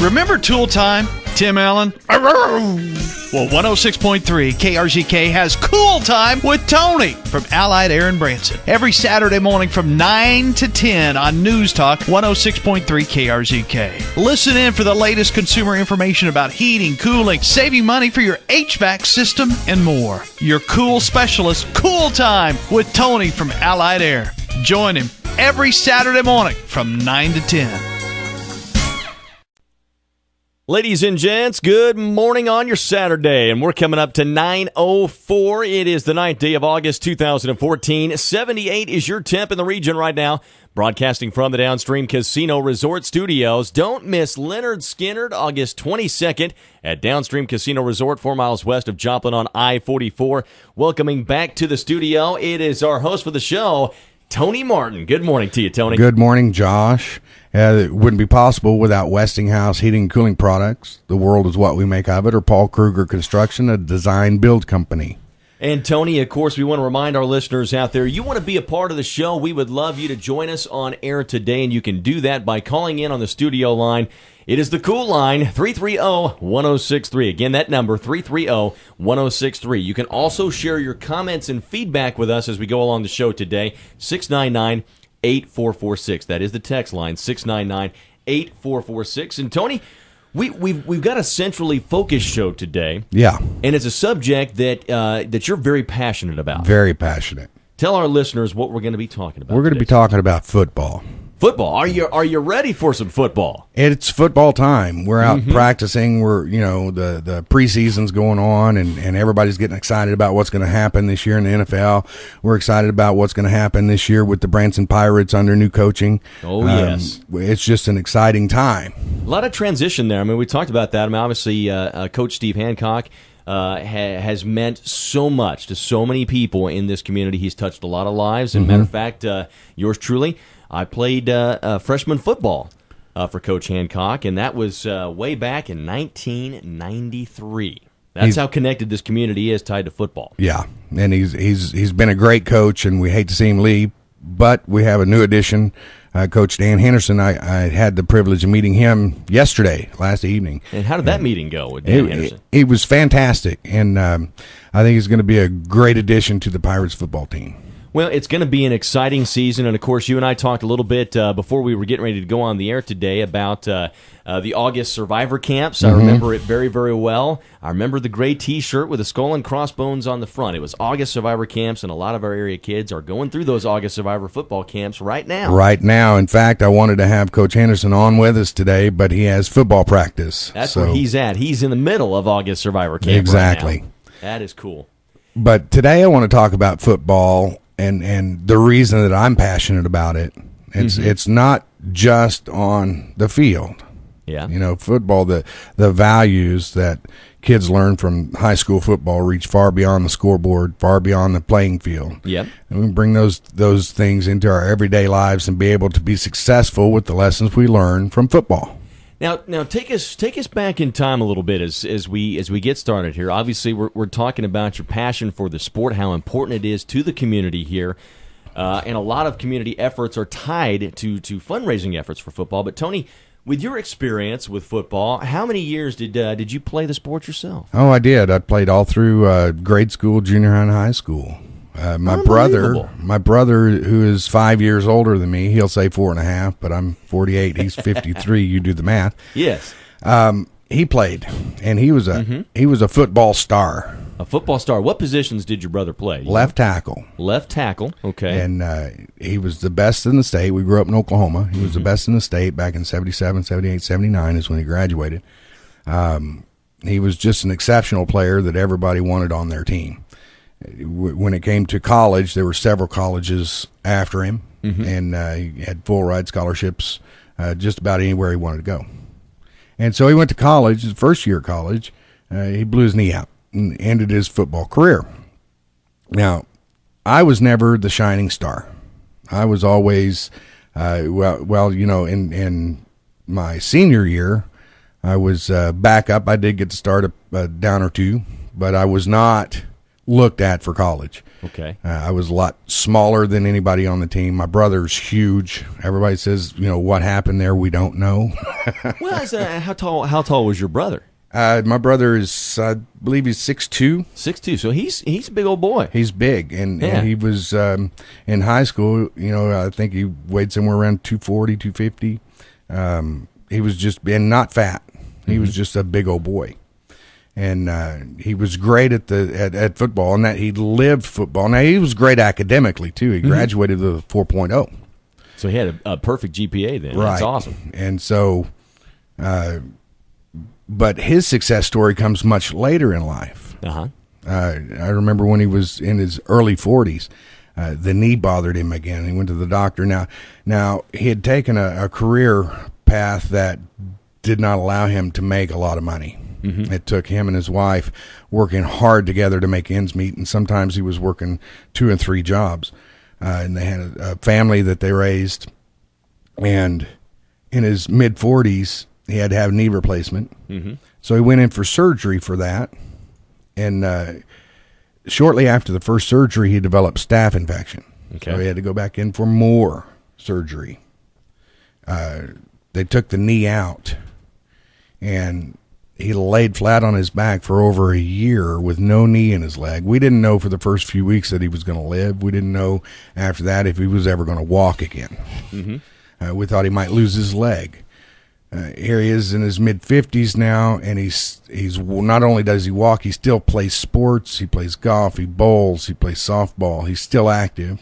Remember Tool Time, Tim Allen? Well, 106.3 KRZK has Cool Time with Tony from Allied Air in Branson. Every Saturday morning from 9 to 10 on News Talk 106.3 KRZK. Listen in for the latest consumer information about heating, cooling, saving money for your HVAC system, and more. Your cool specialist, Cool Time with Tony from Allied Air. Join him every Saturday morning from 9 to 10. Ladies and gents, good morning on your Saturday, and we're coming up to 9:04. It is the 9th day of August 2014. 78 is your temp in the region right now. Broadcasting from the Downstream Casino Resort Studios. Don't miss Leonard Skinner, August 22nd at Downstream Casino Resort, 4 miles west of Joplin on I-44. Welcoming back to the studio, it is our host for the show, Tony Martin. Good morning to you, Tony. Good morning, Josh. It wouldn't be possible without Westinghouse Heating and Cooling Products. The world is what we make of it, or Paul Kruger Construction, a design build company. And Tony, of course, we want to remind our listeners out there, you want to be a part of the show, we would love you to join us on air today, and you can do that by calling in on the studio line. It is the cool line, 330-1063. Again, that number, 330-1063. You can also share your comments and feedback with us as we go along the show today, 699-8446. That is the text line, 699-8446. And Tony, we've got a centrally focused show today. Yeah. And it's a subject that you're very passionate about. Very passionate. Tell our listeners what we're going to be talking about. We're going to be talking about football. Football. Are you ready for some football? It's football time. We're out practicing. We're the preseason's going on, and everybody's getting excited about what's going to happen this year in the NFL. We're excited about what's going to happen this year with the Branson Pirates under new coaching. Oh yes, it's just an exciting time. A lot of transition there. I mean, we talked about that. I mean, obviously, Coach Steve Hancock has meant so much to so many people in this community. He's touched a lot of lives. And matter of fact, yours truly. I played freshman football for Coach Hancock, and that was way back in 1993. That's how connected this community is tied to football. Yeah, and he's been a great coach, and we hate to see him leave, but we have a new addition, Coach Dan Henderson. I had the privilege of meeting him last evening. And how did that meeting go with Dan Henderson? He was fantastic, and I think he's going to be a great addition to the Pirates football team. Well, it's going to be an exciting season, and of course, you and I talked a little bit before we were getting ready to go on the air today about the August Survivor Camps. I remember it very, very well. I remember the gray T-shirt with a skull and crossbones on the front. It was August Survivor Camps, and a lot of our area kids are going through those August Survivor football camps right now. Right now. In fact, I wanted to have Coach Henderson on with us today, but he has football practice. That's where he's at. He's in the middle of August Survivor Camp exactly. Right now. That is cool. But today I want to talk about football. And the reason that I'm passionate about it, it's not just on the field. Yeah. Football, the values that kids learn from high school football reach far beyond the scoreboard, far beyond the playing field. Yep. And we bring those things into our everyday lives and be able to be successful with the lessons we learn from football. Now, take us back in time a little bit as we get started here. Obviously, we're talking about your passion for the sport, how important it is to the community here, and a lot of community efforts are tied to fundraising efforts for football. But Tony, with your experience with football, how many years did you play the sport yourself? Oh, I did. I played all through grade school, junior high, and high school. My brother, who is 5 years older than me, he'll say 4.5, but I'm 48. He's 53. You do the math. Yes. He played, and he was a football star. A football star. What positions did your brother play? Left tackle. Left tackle. Okay. And he was the best in the state. We grew up in Oklahoma. He was the best in the state back in 77, 78, 79 is when he graduated. He was just an exceptional player that everybody wanted on their team. When it came to college, there were several colleges after him, and he had full ride scholarships just about anywhere he wanted to go. And so he went to college, his first year of college. He blew his knee out and ended his football career. Now, I was never the shining star. I was always, in my senior year, I was back up. I did get to start a down or two, but I was not looked at for college. Okay. I was a lot smaller than anybody on the team. My brother's huge. Everybody says, what happened there, we don't know. Well, how tall was your brother? My brother is, I believe he's 6'2". 6'2", so he's a big old boy. He's big, and he was in high school. I think he weighed somewhere around 240, 250. He was just not fat. He was just a big old boy, and he was great at football, and that he lived football. Now he was great academically too. He graduated with a 4.0. So he had a perfect GPA then. Right. That's awesome. And so, but his success story comes much later in life. Uh-huh. I remember when he was in his early 40s, the knee bothered him again. He went to the doctor. Now he had taken a career path that did not allow him to make a lot of money. Mm-hmm. It took him and his wife working hard together to make ends meet, and sometimes he was working 2 and 3 jobs. And they had a family that they raised, and in his mid-40s, he had to have knee replacement. Mm-hmm. So he went in for surgery for that. And shortly after the first surgery, he developed staph infection. Okay. So he had to go back in for more surgery. They took the knee out, and he laid flat on his back for over a year with no knee in his leg. We didn't know for the first few weeks that he was going to live. We didn't know after that if he was ever going to walk again. Mm-hmm. We thought he might lose his leg. Here he is in his mid-50s now, and he's not only does he walk, he still plays sports. He plays golf, he bowls, he plays softball. He's still active.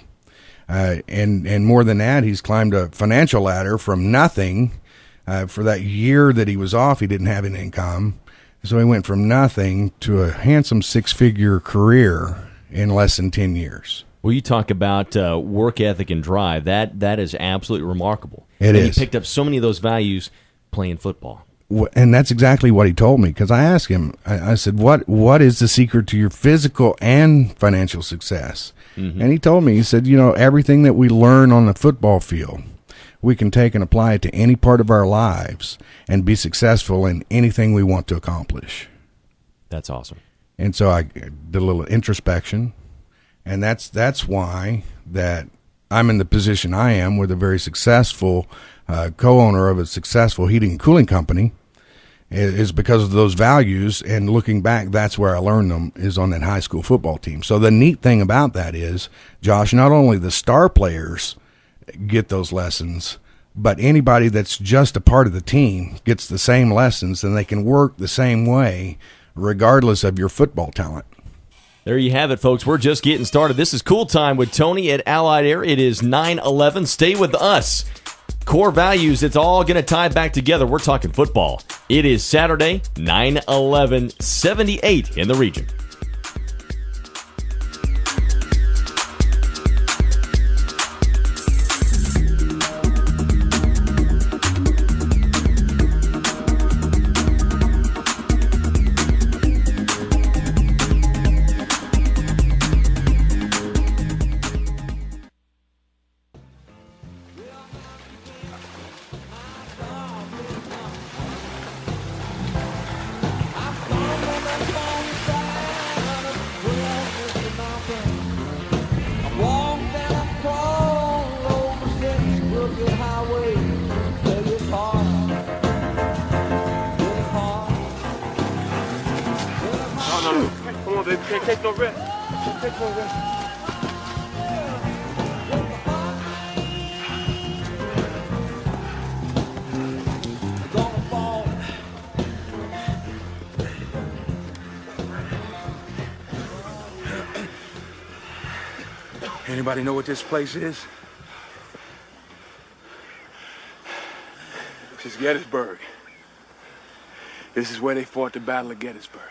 And more than that, he's climbed a financial ladder from nothing. For that year that he was off, he didn't have an income. So he went from nothing to a handsome 6-figure career in less than 10 years. Well, you talk about work ethic and drive. That is absolutely remarkable. It is. He picked up so many of those values playing football. And that's exactly what he told me, because I asked him, I said, what is the secret to your physical and financial success? Mm-hmm. And he told me, he said, everything that we learn on the football field, we can take and apply it to any part of our lives and be successful in anything we want to accomplish. That's awesome. And so I did a little introspection, and that's why that I'm in the position I am with a very successful co-owner of a successful heating and cooling company, is because of those values. And looking back, that's where I learned them, is on that high school football team. So the neat thing about that is, Josh, not only the star players get those lessons, but anybody that's just a part of the team gets the same lessons, and they can work the same way regardless of your football talent. There you have it, folks. We're just getting started. This is Cool Time with Tony at Allied Air. It is 9/11. Stay with us. Core values, it's all going to tie back together. We're talking football. It is Saturday, 9/11/78 in the region. Come on, baby. Can't take no risk. Take no risk. Anybody know what this place is? This is Gettysburg. This is where they fought the Battle of Gettysburg.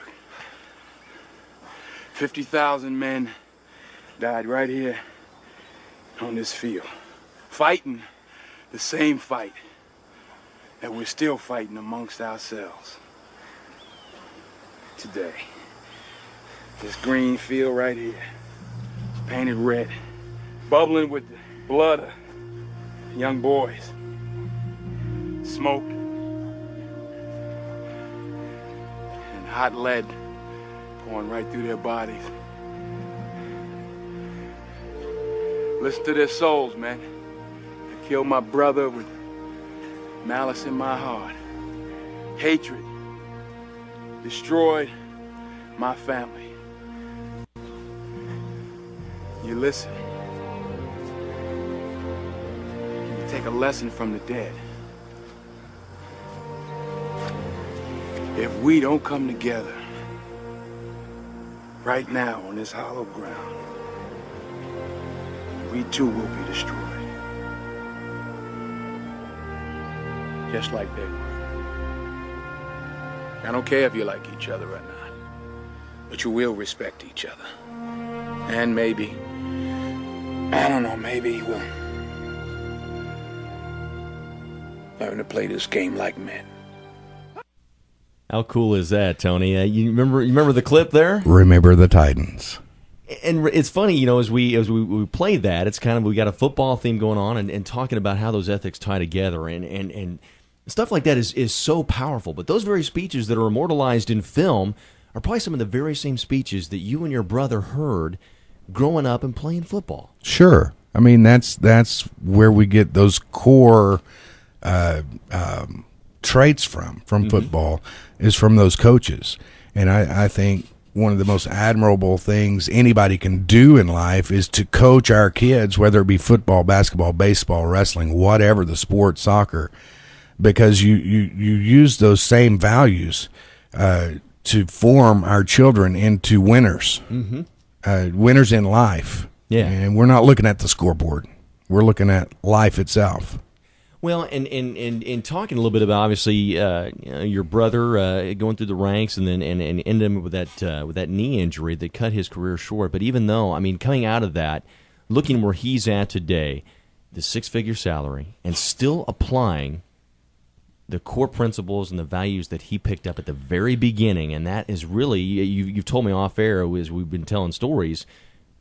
50,000 men died right here on this field, fighting the same fight that we're still fighting amongst ourselves today. This green field right here, painted red, bubbling with the blood of young boys, smoke and hot lead pouring right through their bodies. Listen to their souls, man. I killed my brother with malice in my heart. Hatred. Destroyed my family. You listen. You take a lesson from the dead. If we don't come together right now on this hollow ground, we too will be destroyed. Just like they were. I don't care if you like each other or not, but you will respect each other. And maybe, I don't know, maybe we'll learn to play this game like men. How cool is that, Tony? You remember the clip there? Remember the Titans. And it's funny, you know, as we play that, it's kind of, we got a football theme going on and talking about how those ethics tie together and stuff like that is so powerful. But those very speeches that are immortalized in film are probably some of the very same speeches that you and your brother heard growing up and playing football. Sure. I mean, that's where we get those core traits from football, is from those coaches. And I think one of the most admirable things anybody can do in life is to coach our kids, whether it be football, basketball, baseball, wrestling, whatever the sport, soccer, because you use those same values to form our children into winners, winners in life. Yeah. And we're not looking at the scoreboard. We're looking at life itself. Well, and talking a little bit about, obviously, your brother going through the ranks and then and ended him with that knee injury that cut his career short. But even though, I mean, coming out of that, looking where he's at today, the six-figure salary, and still applying the core principles and the values that he picked up at the very beginning, and that is really, you've told me off air as we've been telling stories,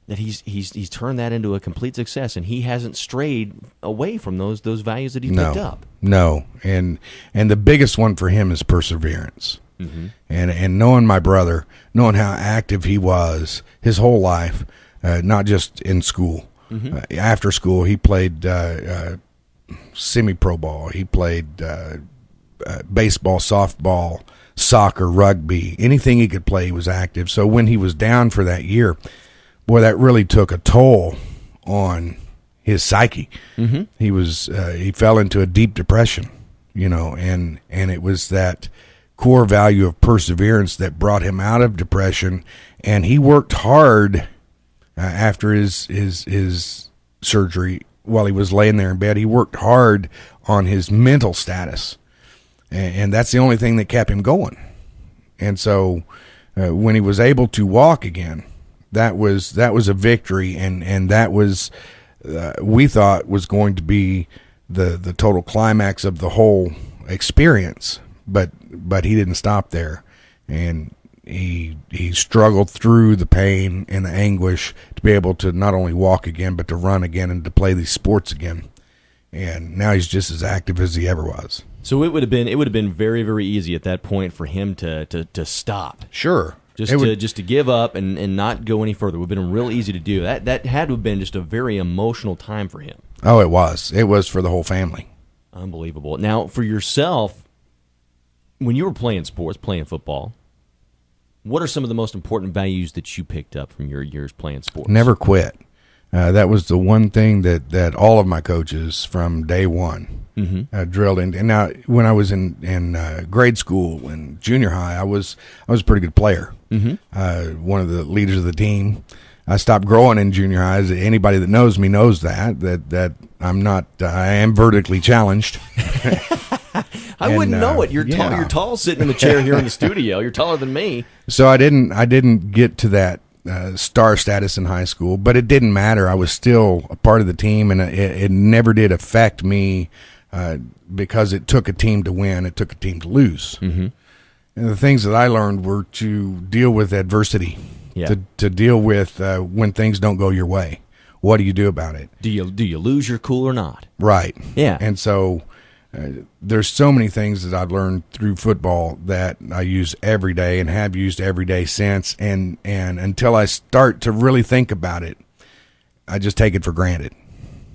that he's turned that into a complete success, and he hasn't strayed away from those values that he picked up. No, and the biggest one for him is perseverance. And knowing my brother, knowing how active he was his whole life, not just in school. After school, he played semi-pro ball. He played baseball, softball, soccer, rugby, anything he could play, he was active. So when he was down for that year, boy, that really took a toll on his psyche. He fell into a deep depression, you know, and it was that core value of perseverance that brought him out of depression. And he worked hard after his surgery. While he was laying there in bed, he worked hard on his mental status, and that's the only thing that kept him going. And so when he was able to walk again, that was a victory, and that was we thought was going to be the total climax of the whole experience. But he didn't stop there, and he struggled through the pain and the anguish to be able to not only walk again, but to run again and to play these sports again. And now he's just as active as he ever was. So it would have been very, very easy at that point for him to stop. Sure. Just to give up and not go any further. It would have been real easy to do. That had to have been just a very emotional time for him. Oh, it was. It was for the whole family. Unbelievable. Now, for yourself, when you were playing sports, playing football, what are some of the most important values that you picked up from your years playing sports? Never quit. That was the one thing that all of my coaches from day one drilled in. And now, when I was in grade school and junior high, I was a pretty good player. One of the leaders of the team. I stopped growing in junior high. Anybody that knows me knows that I'm not. I am vertically challenged. I wouldn't know it. You're tall. You're tall, sitting in the chair here in the studio. You're taller than me. So I didn't get to that star status in high school, but it didn't matter. I was still a part of the team, and it never did affect me because it took a team to win. It took a team to lose. And the things that I learned were to deal with adversity, to deal with when things don't go your way. What do you do about it? Do you lose your cool or not? Right. Yeah. And so there's so many things that I've learned through football that I use every day and have used every day since. And until I start to really think about it, I just take it for granted.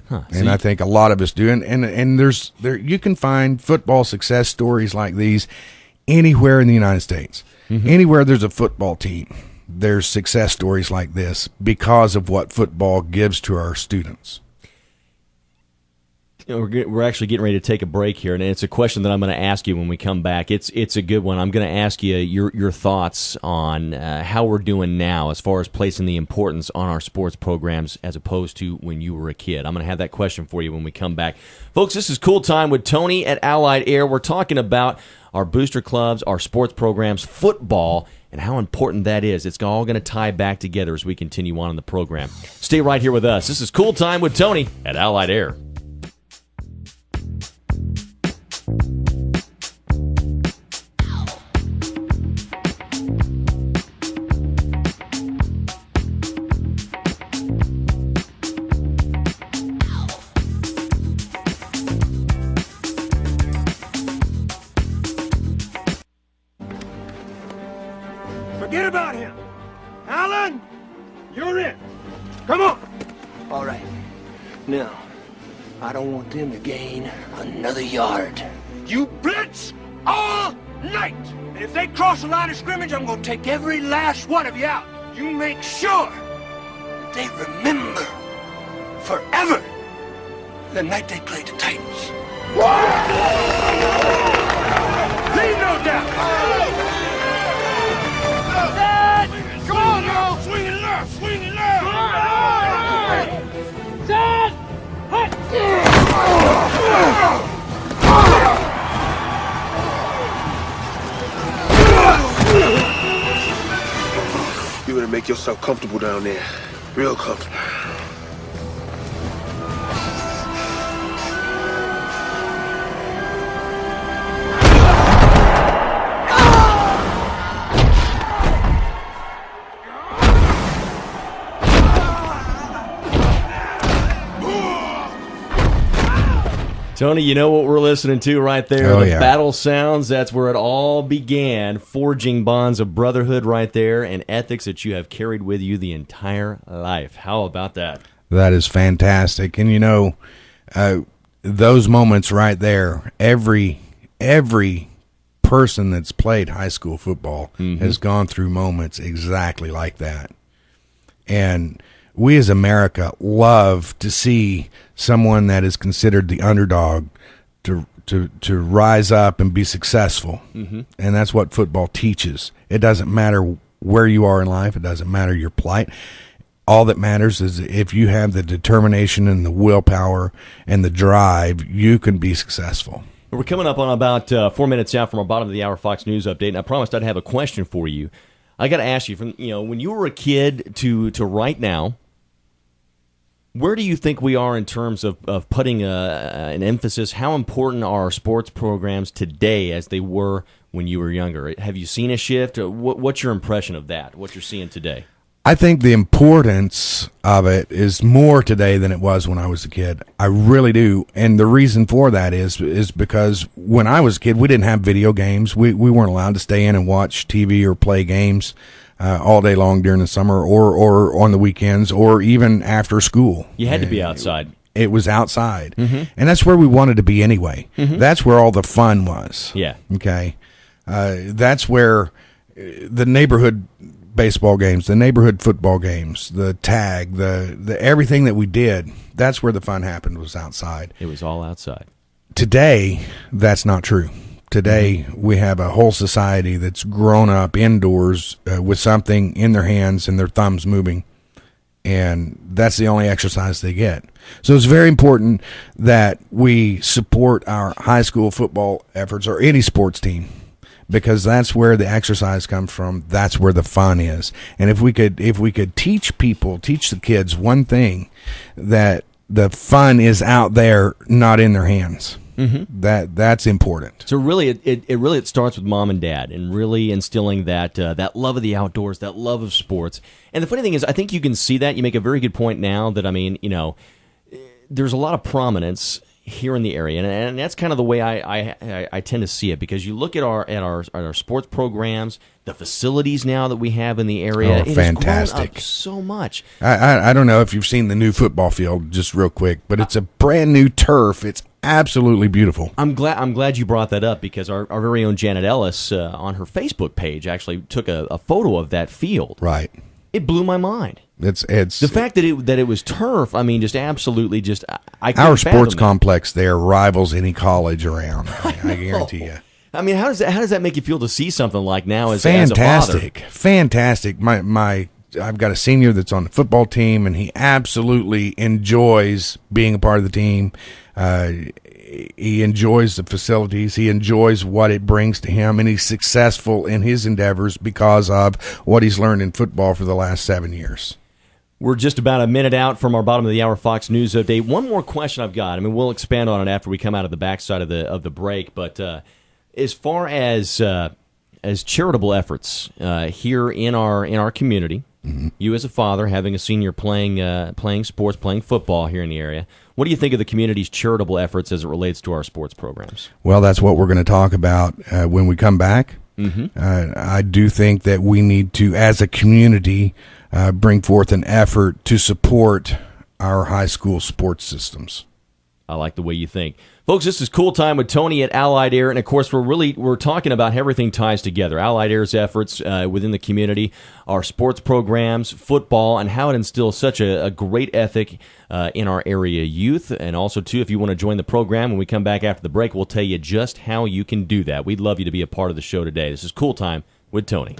And I think a lot of us do. And there you can find football success stories like these anywhere in the United States. Anywhere there's a football team, there's success stories like this because of what football gives to our students. We're actually getting ready to take a break here, and it's a question that I'm going to ask you when we come back. It's a good one. I'm going to ask you your thoughts on how we're doing now as far as placing the importance on our sports programs as opposed to when you were a kid. I'm going to have that question for you when we come back. Folks, this is Cool Time with Tony at Allied Air. We're talking about our booster clubs, our sports programs, football, and how important that is. It's all going to tie back together as we continue on in the program. Stay right here with us. This is Cool Time with Tony at Allied Air. Forget about him. Alan, you're in. Come on. All right. Now, I don't want them to gain another yard. You blitz all night. And if they cross the line of scrimmage, I'm going to take every last one of you out. You make sure that they remember forever the night they played the Titans. Leave no doubt. Come on, y'all! Swing it left! Swing it left! Dad! You better make yourself comfortable down there. Real comfortable. Tony, you know what we're listening to right there? Oh, the yeah. battle sounds. That's where it all began, forging bonds of brotherhood right there and ethics that you have carried with you the entire life. How about that? That is fantastic. And, you know, those moments right there, every person that's played high school football has gone through moments exactly like that. And we as America love to see someone that is considered the underdog to rise up and be successful. And that's what football teaches. It doesn't matter where you are in life. It doesn't matter your plight. All that matters is if you have the determination and the willpower and the drive, you can be successful. We're coming up on about 4 minutes out from our bottom of the hour Fox News update, and I promised I'd have a question for you. I got to ask you, from when you were a kid to right now, where do you think we are in terms of putting an emphasis? How important are our sports programs today as they were when you were younger? Have you seen a shift? What's your impression of that, what you're seeing today? I think the importance of it is more today than it was when I was a kid. I really do. And the reason for that is because when I was a kid, we didn't have video games. We weren't allowed to stay in and watch TV or play games all day long during the summer or on the weekends or even after school. You had to be outside. It was outside. And that's where we wanted to be anyway. That's where all the fun was. Yeah. Okay. That's where the neighborhood baseball games, the neighborhood football games, the tag, the everything that we did, that's where the fun happened, was outside. It was all outside. Today, that's not true. Today, we have a whole society that's grown up indoors with something in their hands and their thumbs moving, and that's the only exercise they get. So it's very important that we support our high school football efforts or any sports team, because that's where the exercise comes from. That's where the fun is. And if we could teach the kids one thing, that the fun is out there, not in their hands. That's important. So really, it starts with mom and dad, and really instilling that love of the outdoors, that love of sports. And the funny thing is, I think you can see that. You make a very good point now that, there's a lot of prominence here in the area, and that's kind of the way I tend to see it, because you look at our sports programs, the facilities now that we have in the area, it fantastic. has grown up so much. I don't know if you've seen the new football field, just real quick, but it's a brand new turf. It's absolutely beautiful. I'm glad you brought that up, because our very own Janet Ellis on her Facebook page actually took a photo of that field. Right. It blew my mind. It's the fact that it was turf. I mean, just absolutely, I couldn't our sports fathom complex there rivals any college around. I guarantee you. I mean, how does that make you feel to see something like now as fantastic, as a father? Fantastic. I've got a senior that's on the football team, and he absolutely enjoys being a part of the team. He enjoys the facilities. He enjoys what it brings to him, and he's successful in his endeavors because of what he's learned in football for the last 7 years. We're just about a minute out from our bottom of the hour Fox News update. One more question I've got. I mean, we'll expand on it after we come out of the backside of the break. But as far as charitable efforts here in our community, mm-hmm. You as a father having a senior playing sports, playing football here in the area, what do you think of the community's charitable efforts as it relates to our sports programs? Well, that's what we're going to talk about when we come back. Mm-hmm. I do think that we need to, as a community, bring forth an effort to support our high school sports systems. I like the way you think. Folks, this is Cool Time with Tony at Allied Air, and of course we're talking about how everything ties together. Allied Air's efforts within the community, our sports programs, football, and how it instills such a great ethic in our area youth. And also, too, if you want to join the program, when we come back after the break, we'll tell you just how you can do that. We'd love you to be a part of the show today. This is Cool Time with Tony.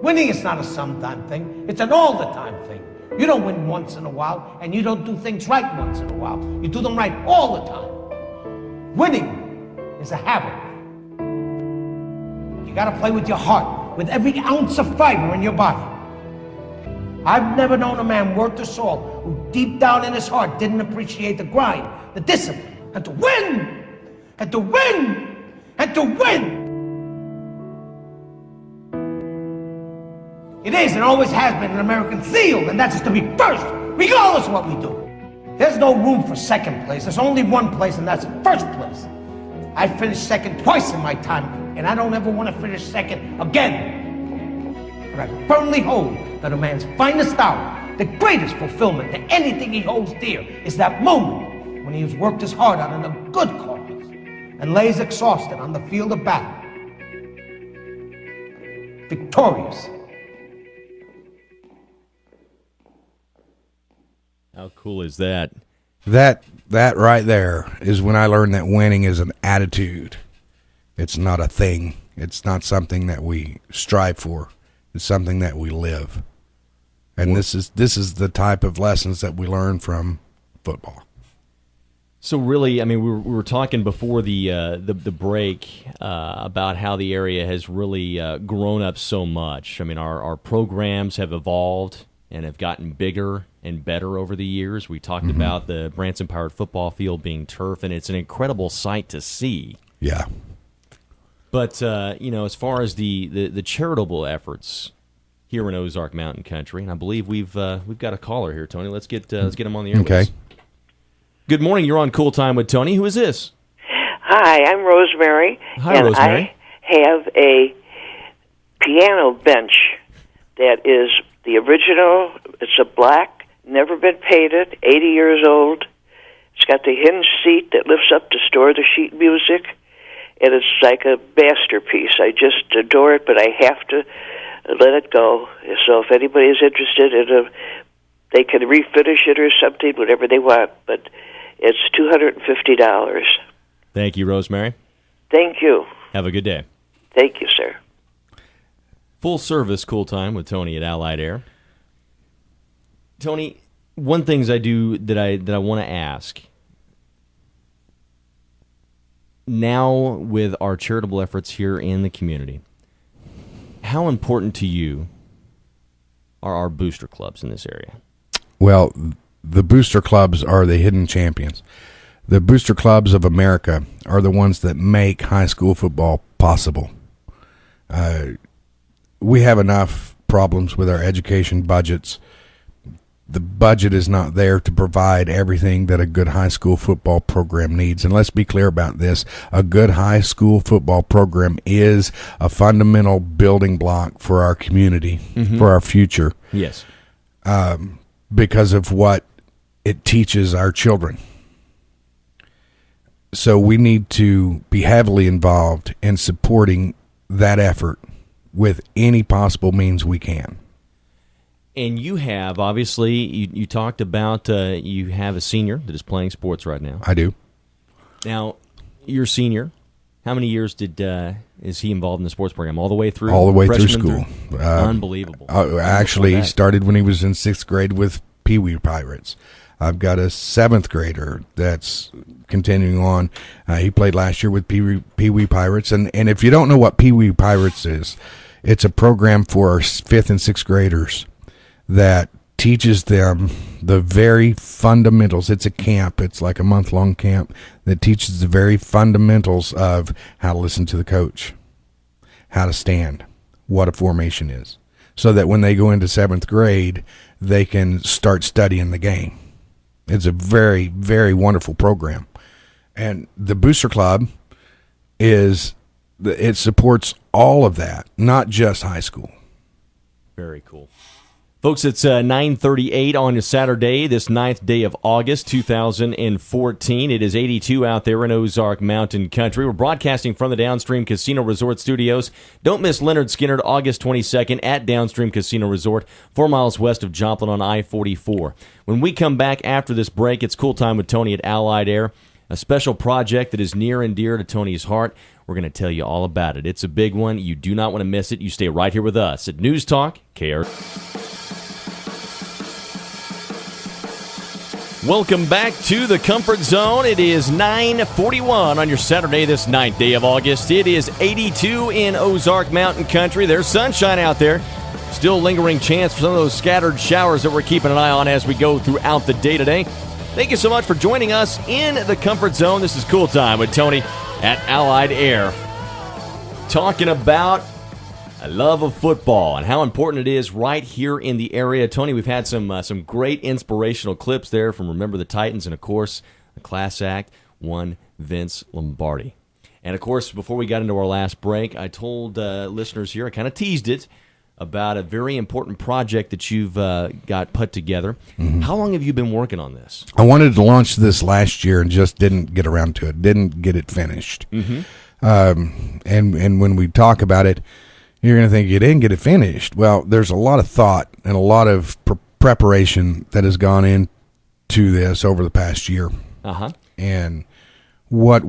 Winning is not a sometime thing, it's an all-the-time thing. You don't win once in a while, and you don't do things right once in a while. You do them right all the time. Winning is a habit. You gotta play with your heart, with every ounce of fiber in your body. I've never known a man worth the salt who deep down in his heart didn't appreciate the grind, the discipline, and to win, and to win, and to win. It is and always has been an American seal, and that's to be first, regardless of what we do. There's no room for second place. There's only one place, and that's first place. I finished second twice in my time, and I don't ever want to finish second again. But I firmly hold that a man's finest hour, the greatest fulfillment to anything he holds dear, is that moment when he has worked his heart out in a good cause and lays exhausted on the field of battle, victorious. How cool is that? That right there is when I learned that winning is an attitude. It's not a thing. It's not something that we strive for. It's something that we live. And this is the type of lessons that we learn from football. So really, I mean, we were talking before the break about how the area has really grown up so much. I mean, our programs have evolved and have gotten bigger and better over the years. We talked Mm-hmm. about the Branson-powered football field being turf, and it's an incredible sight to see. Yeah. But, as far as the charitable efforts here in Ozark Mountain Country, and I believe we've got a caller here, Tony. Let's get him on the air. Okay. Good morning. You're on Cool Time with Tony. Who is this? Hi, I'm Rosemary. Hi, and Rosemary. I have a piano bench that is the original. It's a black, never been painted, 80 years old. It's got the hinge seat that lifts up to store the sheet music, and it's like a masterpiece. I just adore it, but I have to let it go. So if anybody is interested in they can refinish it or something, whatever they want, but it's $250. Thank you, Rosemary. Thank you. Have a good day. Thank you, sir. Full service Cool Time with Tony at Allied Air. Tony, one things I do that I want to ask. Now with our charitable efforts here in the community, how important to you are our booster clubs in this area? Well, the booster clubs are the hidden champions. The booster clubs of America are the ones that make high school football possible. We have enough problems with our education budgets. The budget is not there to provide everything that a good high school football program needs. And let's be clear about this. A good high school football program is a fundamental building block for our community, for our future. Yes. Because of what it teaches our children. So we need to be heavily involved in supporting that effort with any possible means we can. And you have, obviously, you talked about you have a senior that is playing sports right now. I do. Now, your senior, how many years is he involved in the sports program? All the way through? All the way through freshman school. Unbelievable. Actually, he started when he was in 6th grade with Pee Wee Pirates. I've got a 7th grader that's continuing on. He played last year with Pee Wee Pirates. And if you don't know what Pee Wee Pirates is, it's a program for our 5th and 6th graders that teaches them the very fundamentals. It's a camp. It's like a month-long camp that teaches the very fundamentals of how to listen to the coach, how to stand, what a formation is, so that when they go into 7th grade, they can start studying the game. It's a very, very wonderful program. And the Booster Club it supports all of that, not just high school. Very cool. Folks, it's 9:38 on a Saturday, this 9th day of August, 2014. It is 82 out there in Ozark Mountain Country. We're broadcasting from the Downstream Casino Resort Studios. Don't miss Leonard Skinner, August 22nd at Downstream Casino Resort, 4 miles west of Joplin on I-44. When we come back after this break, it's Cool Time with Tony at Allied Air, a special project that is near and dear to Tony's heart. We're going to tell you all about it. It's a big one. You do not want to miss it. You stay right here with us at News Talk, KR. Welcome back to the Comfort Zone. It is 9:41 on your Saturday, this 9th day of August. It is 82 in Ozark Mountain Country. There's sunshine out there. Still lingering chance for some of those scattered showers that we're keeping an eye on as we go throughout the day today. Thank you so much for joining us in the Comfort Zone. This is Cool Time with Tony at Allied Air. Talking about a love of football and how important it is right here in the area. Tony, we've had some great inspirational clips there from Remember the Titans and, of course, the class act, one Vince Lombardi. And, of course, before we got into our last break, I told listeners here, I kind of teased it, about a very important project that you've got put together. Mm-hmm. How long have you been working on this? I wanted to launch this last year and just didn't get around to it, didn't get it finished. Mm-hmm. And when we talk about it, you're going to think you didn't get it finished. Well, there's a lot of thought and a lot of preparation that has gone into this over the past year. Uh-huh. And what